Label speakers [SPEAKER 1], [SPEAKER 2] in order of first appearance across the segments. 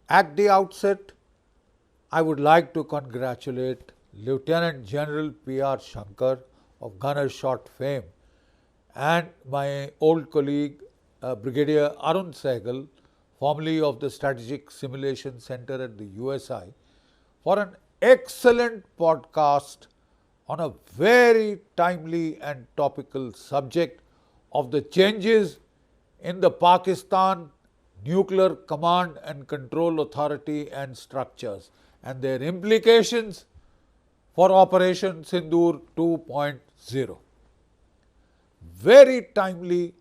[SPEAKER 1] At the outset, I would like to congratulate Lieutenant General P.R. Shankar of gunner shot fame and my old colleague Brigadier Arun Sehgal, formerly of the Strategic Simulation Center at the USI, for an excellent podcast on a very timely and topical subject of the changes in the Pakistan Nuclear Command and Control Authority and structures and their implications for Operation Sindoor 2.0. Very timely,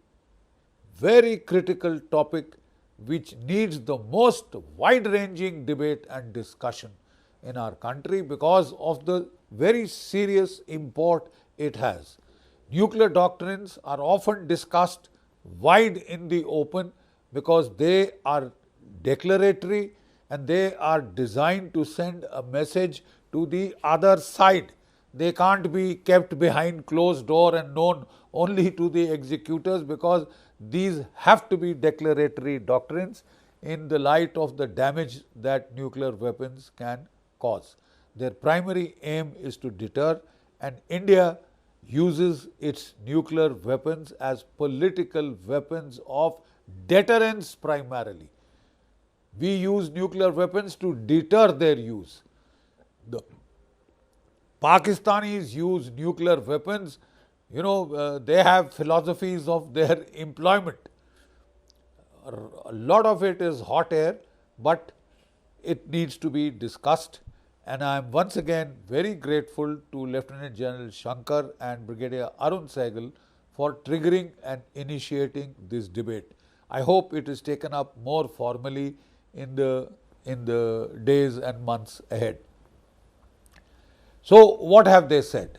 [SPEAKER 1] very critical topic which needs the most wide-ranging debate and discussion in our country because of the very serious import it has. Nuclear doctrines are often discussed wide in the open because they are declaratory and they are designed to send a message to the other side. They can't be kept behind closed door and known only to the executors because these have to be declaratory doctrines in the light of the damage that nuclear weapons can cause. Their primary aim is to deter, and India uses its nuclear weapons as political weapons of deterrence primarily. We use nuclear weapons to deter their use. The Pakistanis use nuclear weapons, they have philosophies of their employment. A lot of it is hot air, but it needs to be discussed. And I am once again very grateful to Lieutenant General Shankar and Brigadier Arun Sehgal for triggering and initiating this debate. I hope it is taken up more formally in the days and months ahead. So, what have they said?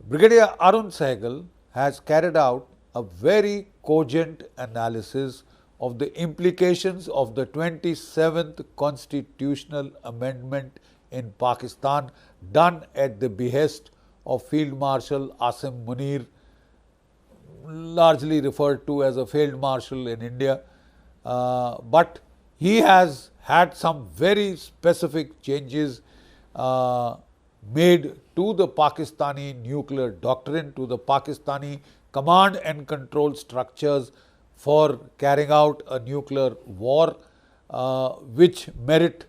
[SPEAKER 1] Brigadier Arun Sehgal has carried out a very cogent analysis of the implications of the 27th constitutional amendment in Pakistan done at the behest of Field Marshal Asim Munir, largely referred to as a Field Marshal in India, but he has had some very specific changes made to the Pakistani nuclear doctrine, to the Pakistani command and control structures for carrying out a nuclear war, which merit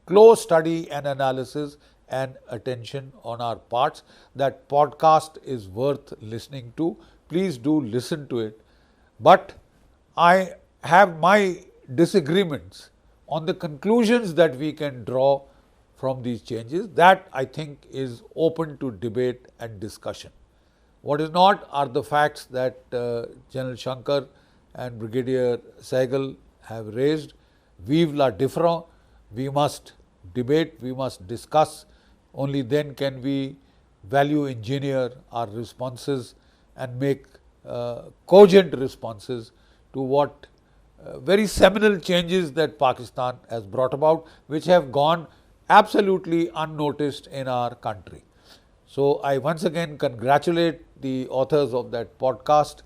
[SPEAKER 1] close study and analysis and attention on our parts. That podcast is worth listening to. Please do listen to it. But I have my disagreements on the conclusions that we can draw from these changes. That I think is open to debate and discussion. What is not are the facts that General Shankar and Brigadier Sehgal have raised. Vive la différence. We must debate, we must discuss. Only then can we value engineer our responses and make cogent responses to what very seminal changes that Pakistan has brought about, which have gone absolutely unnoticed in our country. So, I once again congratulate the authors of that podcast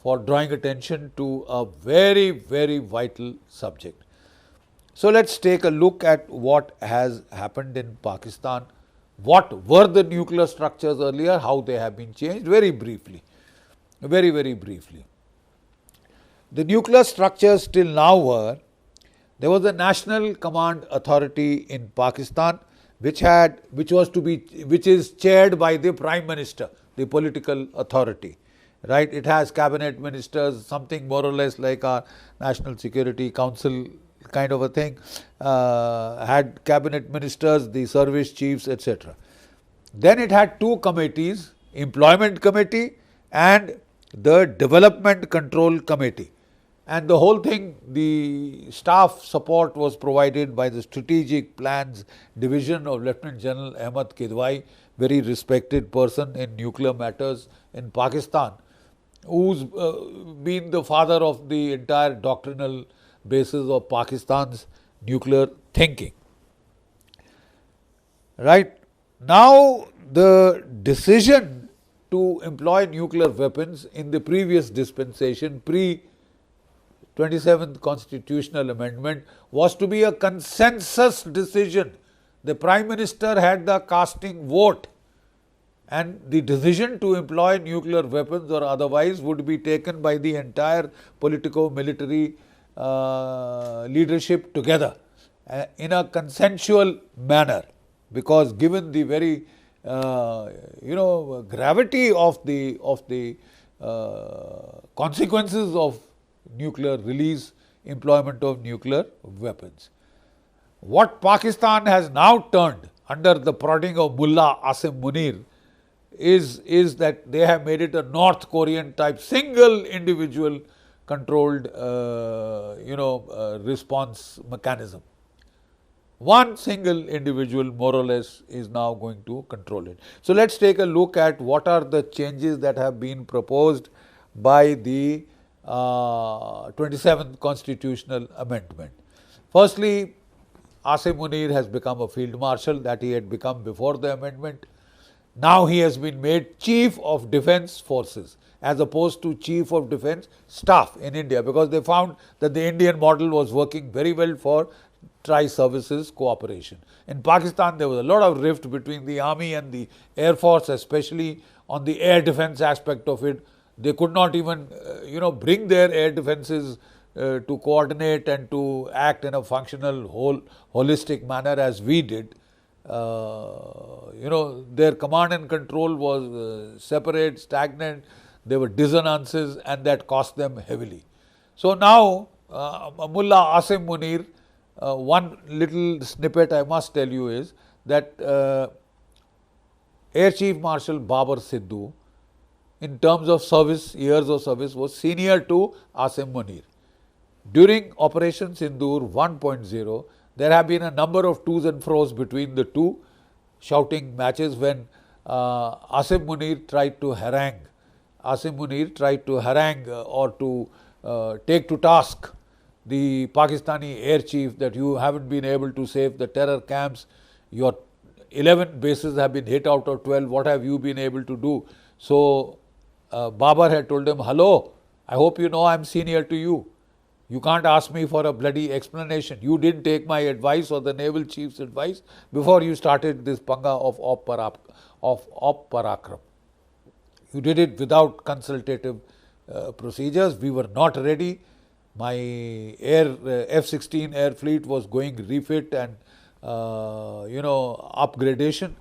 [SPEAKER 1] for drawing attention to a very, very vital subject. So, let us take a look at what has happened in Pakistan. What were the nuclear structures earlier, how they have been changed, very briefly, very, very briefly. The nuclear structures till now were, there was a National Command Authority in Pakistan which is chaired by the Prime Minister, the political authority. Right? It has cabinet ministers, something more or less like our National Security Council kind of a thing, had cabinet ministers, the service chiefs, etc. Then it had two committees, Employment Committee and the Development Control Committee. And the whole thing, the staff support was provided by the Strategic Plans Division of Lieutenant General Ahmad Kidwai, very respected person in nuclear matters in Pakistan, who's been the father of the entire doctrinal basis of Pakistan's nuclear thinking. Right? Now, the decision to employ nuclear weapons in the previous dispensation, 27th constitutional amendment was to be a consensus decision. The Prime Minister had the casting vote, and the decision to employ nuclear weapons or otherwise would be taken by the entire politico-military leadership together in a consensual manner, because given the very gravity of the consequences of nuclear release, employment of nuclear weapons. What Pakistan has now turned under the prodding of Mullah Asim Munir is that they have made it a North Korean type single individual controlled response mechanism. One single individual more or less is now going to control it. So let's take a look at what are the changes that have been proposed by the 27th constitutional amendment. Firstly, Asim Munir has become a field marshal that he had become before the amendment. Now he has been made Chief of Defence Forces as opposed to Chief of Defence Staff in India, because they found that the Indian model was working very well for tri-services cooperation. In Pakistan, there was a lot of rift between the army and the air force, especially on the air defence aspect of it. They could not even, bring their air defences to coordinate and to act in a functional, holistic manner as we did. Their command and control was separate, stagnant. There were dissonances, and that cost them heavily. So now, Mullah Asim Munir, one little snippet I must tell you is that Air Chief Marshal Babar Sidhu, in terms of service, years of service, was senior to Asim Munir. During Operation Sindoor 1.0, there have been a number of to's and fro's between the two, shouting matches when Asim Munir tried to harangue or to take to task the Pakistani air chief that you haven't been able to save the terror camps, your 11 bases have been hit out of 12, what have you been able to do? So Babar had told him, hello, I hope you know I'm senior to you. You can't ask me for a bloody explanation. You didn't take my advice or the naval chief's advice before you started this panga of Op Parakram. You did it without consultative procedures. We were not ready. My F-16 air fleet was going refit and upgradation.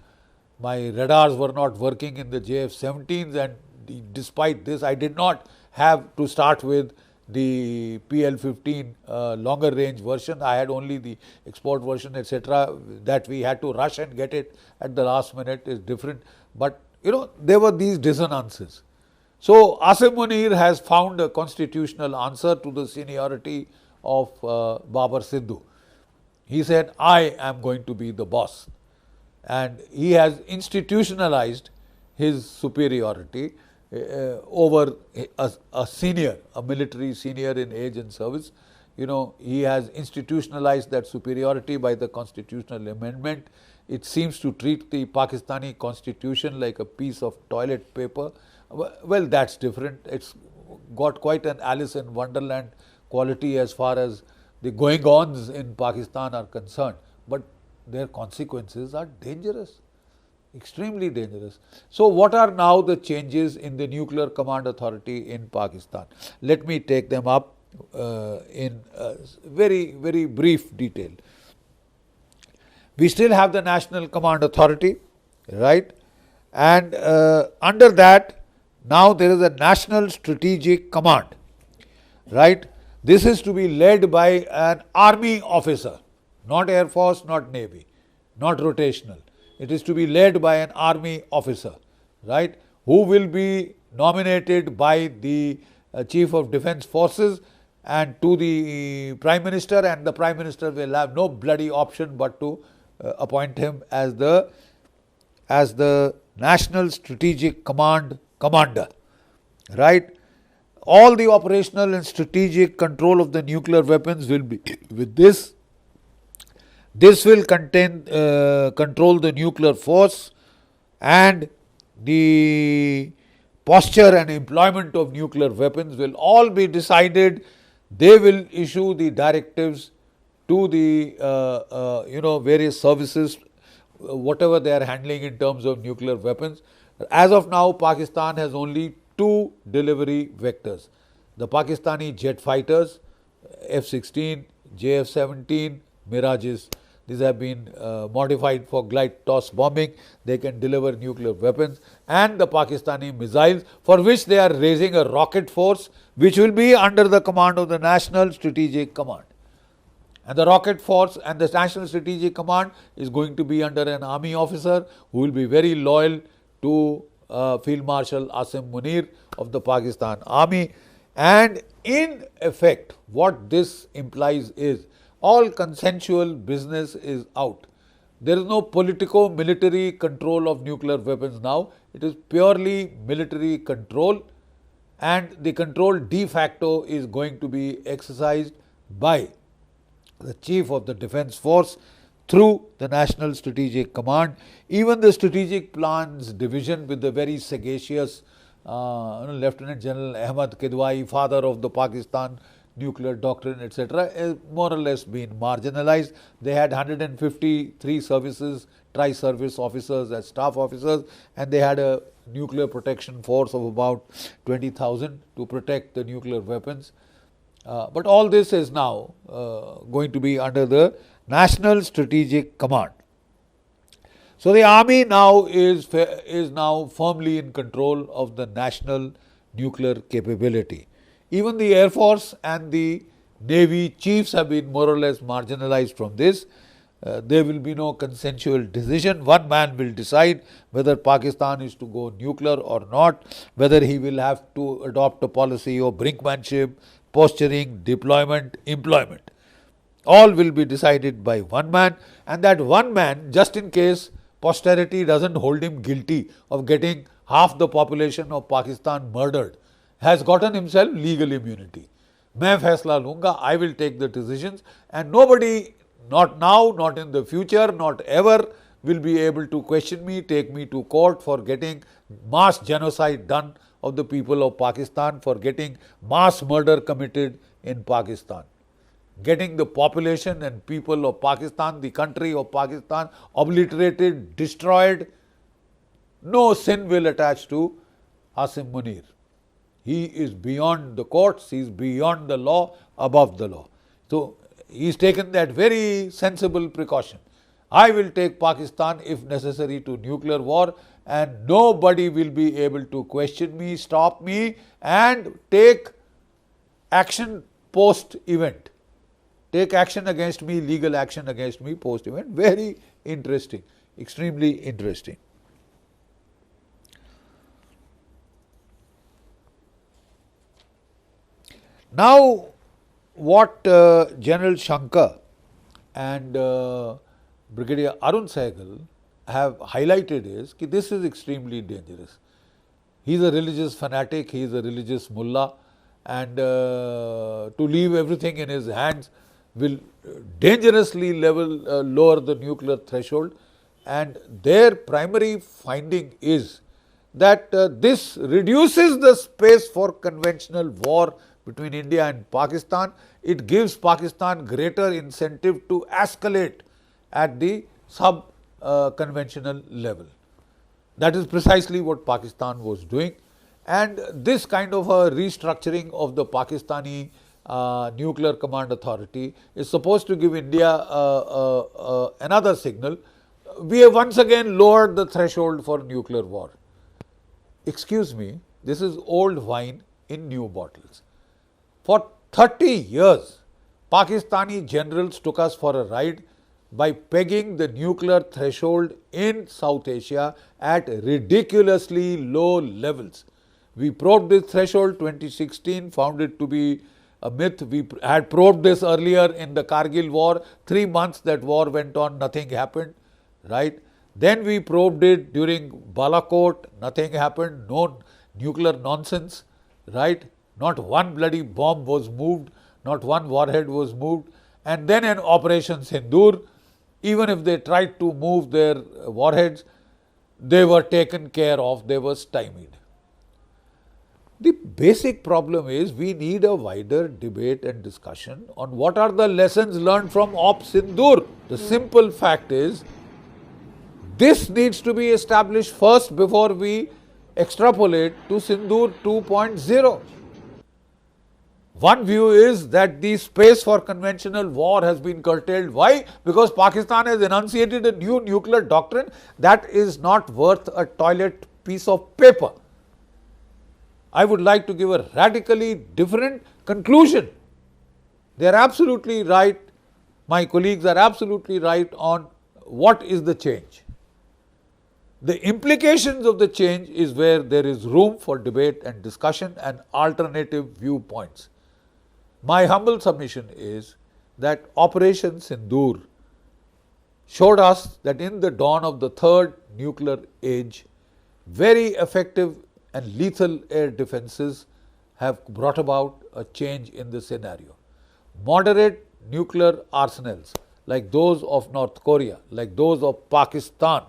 [SPEAKER 1] My radars were not working in the JF-17s, and despite this, I did not have to start with the PL-15 longer range version. I had only the export version, etc. That we had to rush and get it at the last minute is different. But there were these dissonances. So Asim Munir has found a constitutional answer to the seniority of Babar Sidhu. He said, I am going to be the boss. And he has institutionalized his superiority over a senior, a military senior in age and service. He has institutionalized that superiority by the constitutional amendment. It seems to treat the Pakistani constitution like a piece of toilet paper. Well, that's different. It's got quite an Alice in Wonderland quality as far as the going-ons in Pakistan are concerned. But their consequences are dangerous, extremely dangerous. So what are now the changes in the Nuclear Command Authority in Pakistan? Let me take them up in very, very brief detail. We still have the National Command Authority, right? And under that, now there is a National Strategic Command, right? This is to be led by an army officer, not Air Force, not Navy, not rotational. It is to be led by an army officer, right? Who will be nominated by the Chief of Defence Forces and to the Prime Minister, and the Prime Minister will have no bloody option but to appoint him as the National Strategic Command Commander, right? All the operational and strategic control of the nuclear weapons will be with this. This will control the nuclear force, and the posture and employment of nuclear weapons will all be decided They will issue the directives to the various services, whatever they are handling in terms of nuclear weapons. As of now, Pakistan has only two delivery vectors: the Pakistani jet fighters, F-16, JF-17, Mirages. These have been modified for glide toss bombing. They can deliver nuclear weapons. And the Pakistani missiles, for which they are raising a rocket force, which will be under the command of the National Strategic Command. And the rocket force and the National Strategic Command is going to be under an army officer who will be very loyal to Field Marshal Asim Munir of the Pakistan Army. And in effect, what this implies is all consensual business is out. There is no politico-military control of nuclear weapons now. It is purely military control, and the control de facto is going to be exercised by the Chief of the Defence Force through the National Strategic Command. Even the Strategic Plans Division, with the very sagacious Lieutenant General Ahmad Kidwai, father of the Pakistan nuclear doctrine, etc., has more or less been marginalized. They had 153 services, tri-service officers as staff officers, and they had a nuclear protection force of about 20,000 to protect the nuclear weapons. But all this is now going to be under the National Strategic Command. So the army now is now firmly in control of the national nuclear capability. Even the Air Force and the Navy chiefs have been more or less marginalized from this. There will be no consensual decision. One man will decide whether Pakistan is to go nuclear or not, whether he will have to adopt a policy of brinkmanship, posturing, deployment, employment. All will be decided by one man, and that one man, just in case posterity doesn't hold him guilty of getting half the population of Pakistan murdered, has gotten himself legal immunity. मैं फैसला लूँगा, I will take the decisions, and nobody, not now, not in the future, not ever, will be able to question me, take me to court for getting mass genocide done of the people of Pakistan, for getting mass murder committed in Pakistan. Getting the population and people of Pakistan, the country of Pakistan, obliterated, destroyed. No sin will attach to Asim Munir. He is beyond the courts, he is beyond the law, above the law. So, he has taken that very sensible precaution. I will take Pakistan, if necessary, to nuclear war, and nobody will be able to question me, stop me, and take action post-event. Take action against me, legal action against me post-event. Very interesting, extremely interesting. Now, what General Shankar and Brigadier Arun Sehgal have highlighted is that this is extremely dangerous. He is a religious fanatic, he is a religious mullah, and to leave everything in his hands will dangerously lower the nuclear threshold, and their primary finding is that this reduces the space for conventional war between India and Pakistan. It gives Pakistan greater incentive to escalate at the sub-conventional level. That is precisely what Pakistan was doing, and this kind of a restructuring of the Pakistani Nuclear Command Authority is supposed to give India another signal. We have once again lowered the threshold for nuclear war. Excuse me, this is old wine in new bottles. For 30 years, Pakistani generals took us for a ride by pegging the nuclear threshold in South Asia at ridiculously low levels. We probed this threshold 2016, found it to be a myth. We had probed this earlier in the Kargil war. 3 months that war went on, nothing happened, right? Then we probed it during Balakot, nothing happened, no nuclear nonsense, right? Not one bloody bomb was moved, not one warhead was moved. And then in Operation Sindoor, even if they tried to move their warheads, they were taken care of, they were stymied. The basic problem is we need a wider debate and discussion on what are the lessons learned from Op Sindoor. The simple fact is this needs to be established first before we extrapolate to Sindoor 2.0. One view is that the space for conventional war has been curtailed. Why? Because Pakistan has enunciated a new nuclear doctrine that is not worth a toilet piece of paper. I would like to give a radically different conclusion. They are absolutely right, my colleagues are absolutely right on what is the change. The implications of the change is where there is room for debate and discussion and alternative viewpoints. My humble submission is that Operation Sindoor showed us that in the dawn of the third nuclear age, very effective and lethal air defenses have brought about a change in the scenario. Moderate nuclear arsenals like those of North Korea, like those of Pakistan,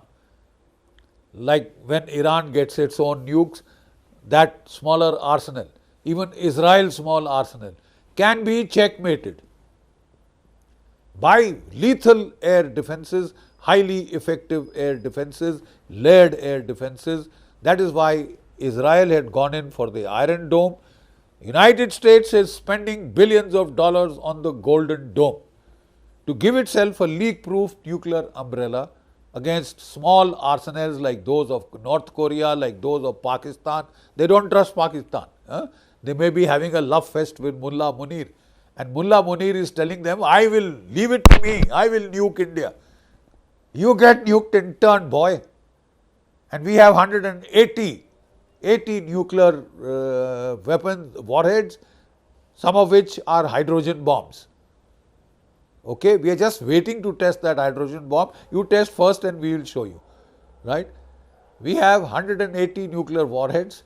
[SPEAKER 1] like when Iran gets its own nukes, that smaller arsenal, even Israel's small arsenal, can be checkmated by lethal air defenses, highly effective air defenses, layered air defenses. That is why Israel had gone in for the Iron Dome. United States is spending billions of dollars on the Golden Dome to give itself a leak-proof nuclear umbrella against small arsenals like those of North Korea, like those of Pakistan. They don't trust Pakistan. They may be having a love fest with Mullah Munir. And Mullah Munir is telling them, I will leave it to me, I will nuke India. You get nuked in turn, boy. And we have 180 nuclear weapons, warheads, some of which are hydrogen bombs. Okay, we are just waiting to test that hydrogen bomb. You test first and we will show you, right? We have 180 nuclear warheads.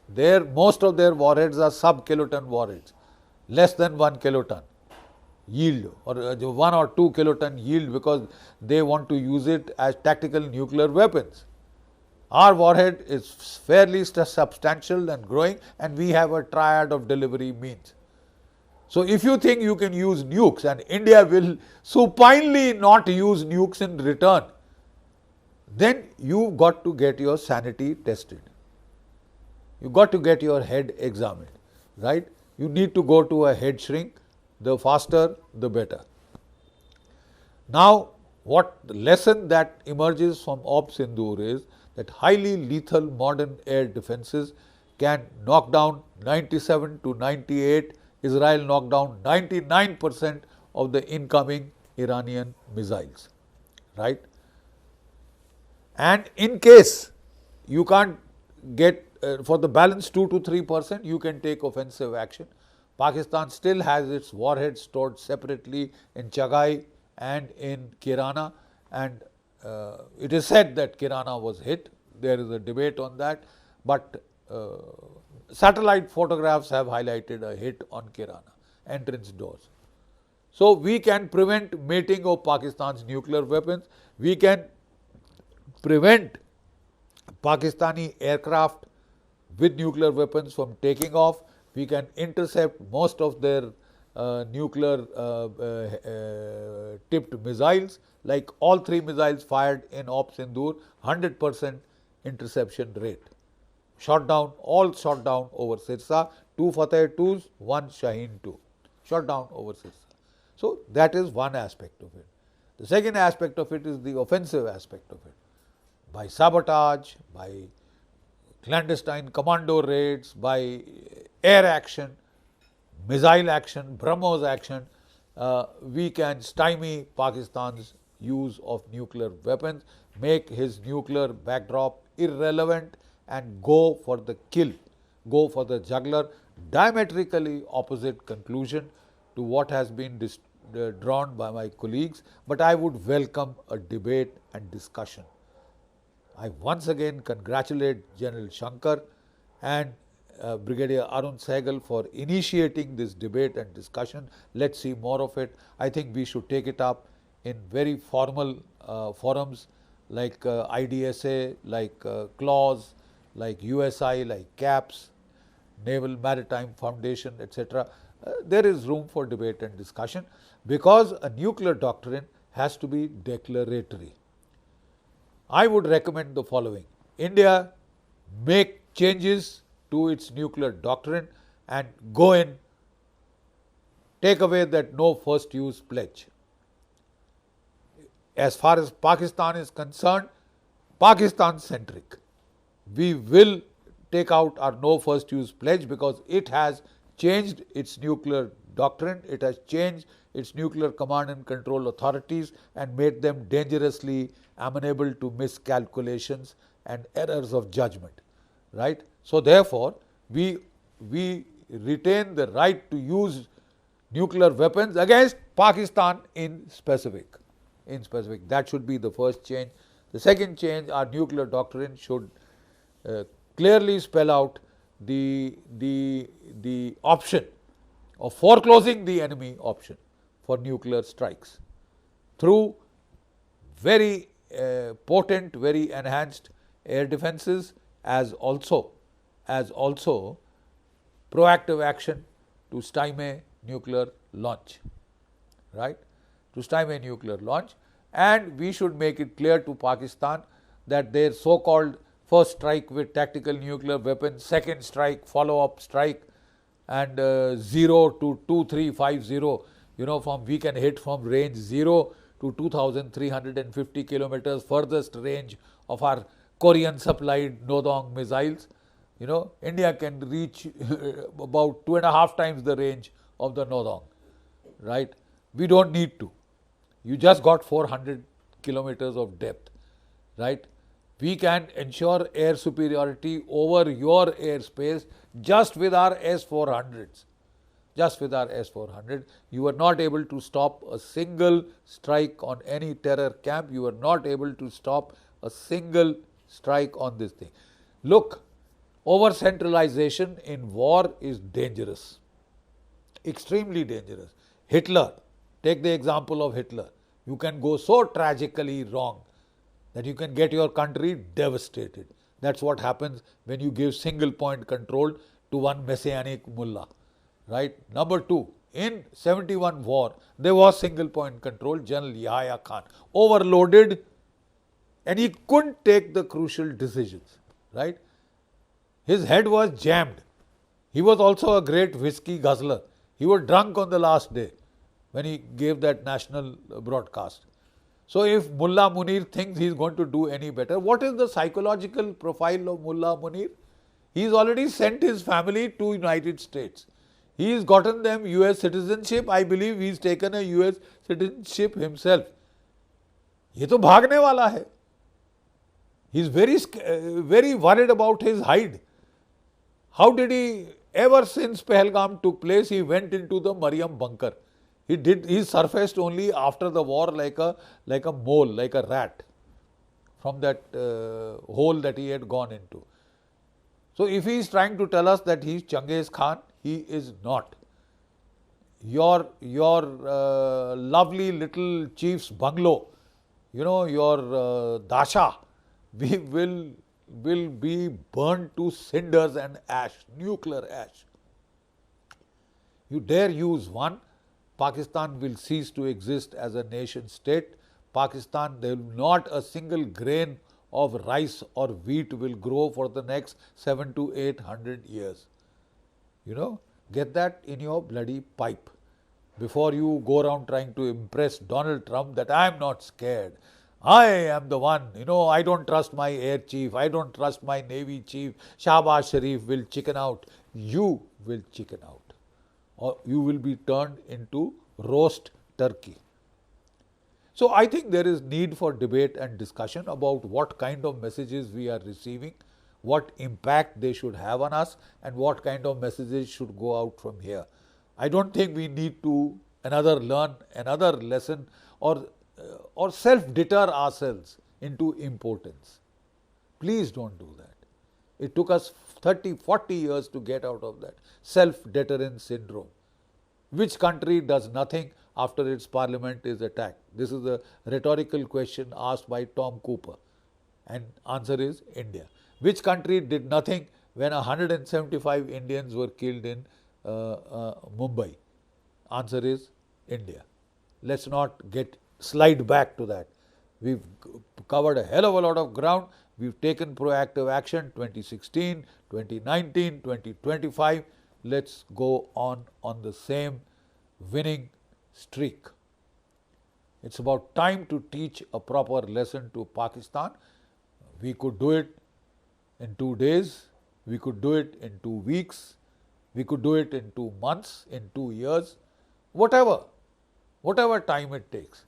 [SPEAKER 1] Most of their warheads are sub-kiloton warheads, less than 1 kiloton yield or 1 or 2 kiloton yield because they want to use it as tactical nuclear weapons. Our warhead is fairly substantial and growing, and we have a triad of delivery means. So if you think you can use nukes and India will supinely not use nukes in return, then you've got to get your sanity tested. You've got to get your head examined, right? You need to go to a head shrink. The faster, the better. Now, what the lesson that emerges from Op Sindoor is that highly lethal modern air defenses can knock down 97 to 98. Israel knocked down 99% of the incoming Iranian missiles, right? And in case you can't get, for the balance 2 to 3%, you can take offensive action. Pakistan still has its warheads stored separately in Chagai and in Kirana, and it is said that Kirana was hit. There is a debate on that, but satellite photographs have highlighted a hit on Kirana, entrance doors. So we can prevent mating of Pakistan's nuclear weapons. We can prevent Pakistani aircraft with nuclear weapons from taking off. We can intercept most of their nuclear tipped missiles, like all 3 missiles fired in Op Sindoor, 100% interception rate. All shot down over Sirsa, 2 Fateh 2s, 1 Shaheen 2, shot down over Sirsa. So that is one aspect of it. The second aspect of it is the offensive aspect of it. By sabotage, by clandestine commando raids, by air action, missile action, BrahMos action, we can stymie Pakistan's use of nuclear weapons, make his nuclear backdrop irrelevant and go for the kill, go for the jugular, diametrically opposite conclusion to what has been drawn by my colleagues, but I would welcome a debate and discussion. I once again congratulate General Shankar and Brigadier Arun Sehgal for initiating this debate and discussion. Let's see more of it. I think we should take it up in very formal forums like IDSA, like CLAWS, like USI, like CAPS. naval maritime foundation, etc. There is room for debate and discussion, because a nuclear doctrine has to be declaratory. I would recommend the following: India make changes to its nuclear doctrine and go in, take away that no first use pledge. As far as Pakistan is concerned, Pakistan centric. We will take out our no first use pledge because it has changed its nuclear doctrine, it has changed its nuclear command and control authorities and made them dangerously amenable to miscalculations and errors of judgment. Right? So therefore, we retain the right to use nuclear weapons against Pakistan in specific. That should be the first change. The second change, our nuclear doctrine should clearly spell out the option of foreclosing the enemy option for nuclear strikes through very potent, very enhanced air defenses, as also proactive action to stymie nuclear launch, right? To stymie nuclear launch. And we should make it clear to Pakistan that their so-called first strike with tactical nuclear weapons, second strike, follow-up strike, and 0 to 2350, from we can hit from range 0 to 2,350 kilometers, furthest range of our Korean supplied Nodong missiles. India can reach about 2.5 times the range of the Nodong, right? We don't need to. You just got 400 kilometers of depth, right? We can ensure air superiority over your airspace just with our S-400s. Just with our S-400. You are not able to stop a single strike on any terror camp. You are not able to stop a single strike on this thing. Look, over-centralization in war is dangerous. Extremely dangerous. Hitler, take the example of Hitler. You can go so tragically wrong that you can get your country devastated. That's what happens when you give single point control to one messianic mullah. Right? Number two, in 71 war, there was single point control. General Yahya Khan overloaded and he couldn't take the crucial decisions. Right? His head was jammed. He was also a great whiskey guzzler. He was drunk on the last day when he gave that national broadcast. So if Mullah Munir thinks he is going to do any better, what is the psychological profile of Mullah Munir? He has already sent his family to United States. He has gotten them US citizenship. I believe he has taken a US citizenship himself. ये तो भागने वाला है. He is very worried about his hide. How did he, ever since Pahalgam took place, he went into the Mariam bunker. He surfaced only after the war like a mole, like a rat from that hole that he had gone into. So if he is trying to tell us that he is Genghis Khan, he is not. Your lovely little chief's bungalow, your dasha, we will be burned to cinders and ash, nuclear ash. You dare use one, Pakistan will cease to exist as a nation state. Pakistan, there will not a single grain of rice or wheat will grow for the next 700 to 800 years. Get that in your bloody pipe before you go around trying to impress Donald Trump that I am not scared. I am the one, I don't trust my air chief, I don't trust my navy chief. Shahbaz Sharif will chicken out. You will chicken out. Or you will be turned into roast turkey. So I think there is need for debate and discussion about what kind of messages we are receiving, what impact they should have on us, and what kind of messages should go out from here. I don't think we need to learn another lesson or self-deter ourselves into impotence. Please don't do that. It took us 30, 40 years to get out of that self-deterrence syndrome. Which country does nothing after its parliament is attacked? This is a rhetorical question asked by Tom Cooper. And answer is India. Which country did nothing when 175 Indians were killed in Mumbai? Answer is India. Let's not slide back to that. We've covered a hell of a lot of ground. We've taken proactive action 2016, 2019, 2025. Let's go on the same winning streak. It's about time to teach a proper lesson to Pakistan. We could do it in 2 days. We could do it in 2 weeks. We could do it in 2 months, in 2 years, whatever time it takes.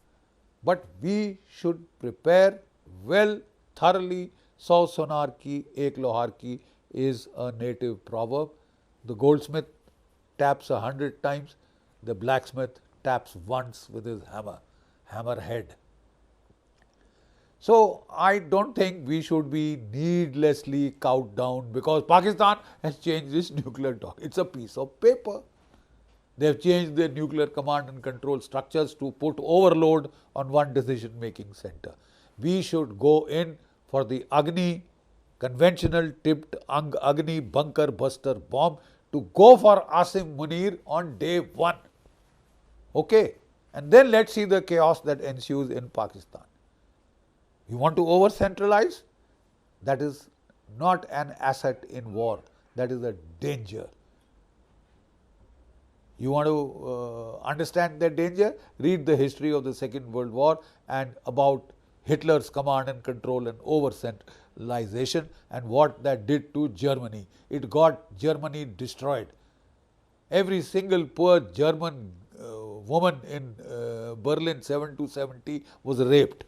[SPEAKER 1] But we should prepare well, thoroughly. 100 sonar ki, ek lohar ki is a native proverb. The goldsmith taps 100 times. The blacksmith taps once with his hammerhead. So I don't think we should be needlessly cowed down because Pakistan has changed its nuclear doctrine. It's a piece of paper. They have changed their nuclear command and control structures to put overload on one decision-making center. We should go in for the Agni, conventional tipped Agni bunker buster bomb, to go for Asim Munir on day 1. Okay? And then let's see the chaos that ensues in Pakistan. You want to over-centralize? That is not an asset in war. That is a danger. You want to understand that danger? Read the history of the Second World War and about Hitler's command and control and over-centralization and what that did to Germany. It got Germany destroyed. Every single poor German woman in Berlin 7 to 70 was raped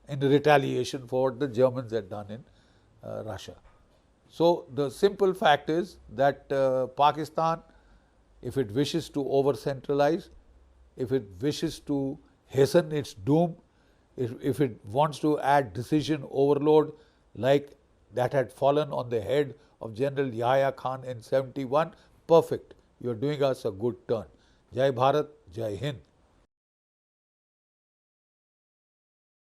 [SPEAKER 1] in retaliation for what the Germans had done in Russia. So the simple fact is that Pakistan, if it wishes to over-centralize, if it wishes to hasten its doom, if it wants to add decision overload like that had fallen on the head of General Yahya Khan in 71, perfect. You are doing us a good turn. Jai Bharat, Jai Hind.